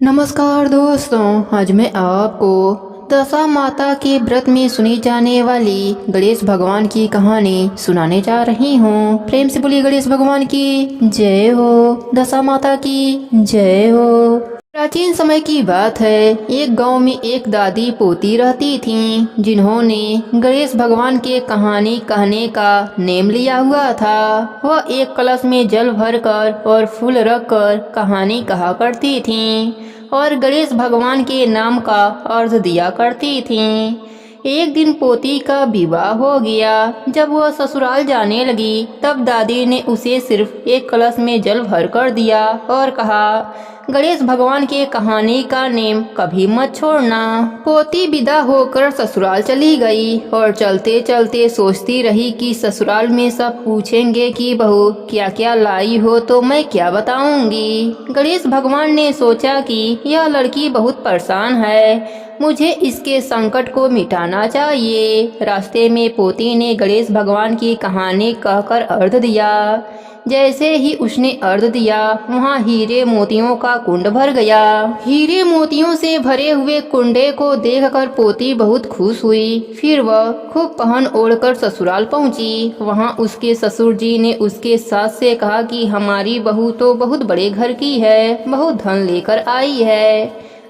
नमस्कार दोस्तों, आज मैं आपको दशा माता के व्रत में सुनी जाने वाली गणेश भगवान की कहानी सुनाने जा रही हूँ। प्रेम से बोलिए गणेश भगवान की जय हो, दशा माता की जय हो। प्राचीन समय की बात है, एक गांव में एक दादी पोती रहती थीं, जिन्होंने गणेश भगवान के कहानी कहने का नेम लिया हुआ था। वह एक कलश में जल भरकर और फूल रखकर कहानी कहा करती थीं और गणेश भगवान के नाम का अर्थ दिया करती थीं। एक दिन पोती का विवाह हो गया। जब वह ससुराल जाने लगी तब दादी ने उसे सिर्फ एक कलश में जल भर कर दिया और कहा, गणेश भगवान के कहानी का नेम कभी मत छोड़ना। पोती विदा होकर ससुराल चली गई और चलते चलते सोचती रही कि ससुराल में सब पूछेंगे कि बहू क्या क्या लाई हो तो मैं क्या बताऊंगी। गणेश भगवान ने सोचा कि यह लड़की बहुत परेशान है, मुझे इसके संकट को मिटाना चाहिए। रास्ते में पोती ने गणेश भगवान की कहानी कहकर अर्घ दिया। जैसे ही उसने अर्घ दिया, वहाँ हीरे मोतियों का कुंड भर गया। हीरे मोतियों से भरे हुए कुंडे को देखकर पोती बहुत खुश हुई। फिर वह खूब पहन ओढ़कर ससुराल पहुंची। वहाँ उसके ससुर जी ने उसके सास से कहा कि हमारी बहू तो बहुत बड़े घर की है, बहुत धन लेकर आई है।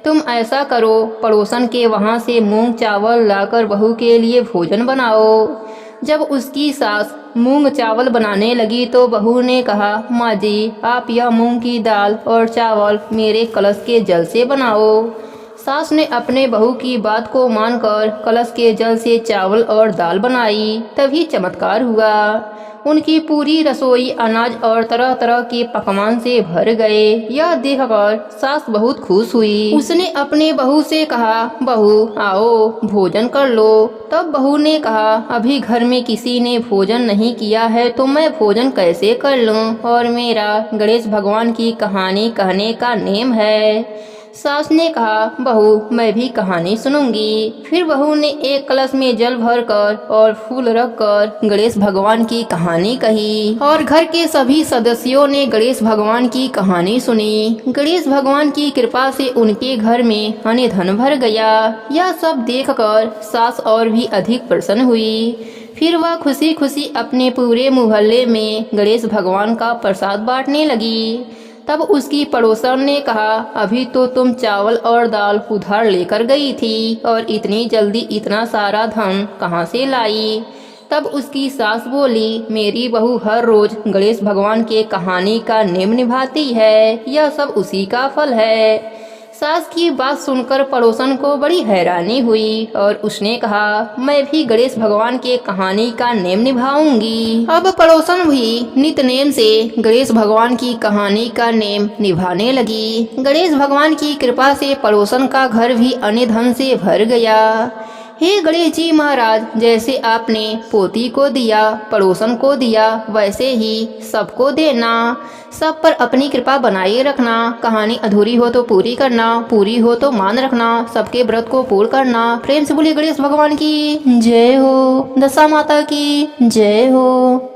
तुम ऐसा करो, पड़ोसन के वहाँ से मूंग चावल लाकर बहू के लिए भोजन बनाओ। जब उसकी सास मूंग चावल बनाने लगी तो बहू ने कहा, माँ जी आप यह मूंग की दाल और चावल मेरे कलश के जल से बनाओ। सास ने अपने बहू की बात को मानकर कलश के जल से चावल और दाल बनाई। तभी चमत्कार हुआ। उनकी पूरी रसोई अनाज और तरह तरह के पकवान से भर गए। यह देखकर सास बहुत खुश हुई। उसने अपने बहू से कहा, बहू आओ भोजन कर लो। तब बहू ने कहा, अभी घर में किसी ने भोजन नहीं किया है तो मैं भोजन कैसे कर लूं, और मेरा गणेश भगवान की कहानी कहने का नेम है। सास ने कहा, बहू मैं भी कहानी सुनूंगी। फिर बहू ने एक कलश में जल भरकर और फूल रखकर गणेश भगवान की कहानी कही और घर के सभी सदस्यों ने गणेश भगवान की कहानी सुनी। गणेश भगवान की कृपा से उनके घर में अन्न धन भर गया। यह सब देखकर सास और भी अधिक प्रसन्न हुई। फिर वह खुशी खुशी अपने पूरे मोहल्ले में गणेश भगवान का प्रसाद बांटने लगी। तब उसकी पड़ोसन ने कहा, अभी तो तुम चावल और दाल उधार लेकर गई थी और इतनी जल्दी इतना सारा धन कहाँ से लाई। तब उसकी सास बोली, मेरी बहू हर रोज गणेश भगवान के कहानी का नेम निभाती है, यह सब उसी का फल है। सास की बात सुनकर पड़ोसन को बड़ी हैरानी हुई और उसने कहा, मैं भी गणेश भगवान के कहानी का नेम निभाऊंगी। अब पड़ोसन भी नित नेम से गणेश भगवान की कहानी का नेम निभाने लगी। गणेश भगवान की कृपा से पड़ोसन का घर भी अन्न धन से भर गया। हे गणेश जी महाराज, जैसे आपने पोती को दिया, पड़ोसन को दिया, वैसे ही सबको देना। सब पर अपनी कृपा बनाए रखना। कहानी अधूरी हो तो पूरी करना, पूरी हो तो मान रखना, सबके व्रत को पूर्ण करना। प्रेम से बोलिए गणेश भगवान की जय हो, दशा माता की जय हो।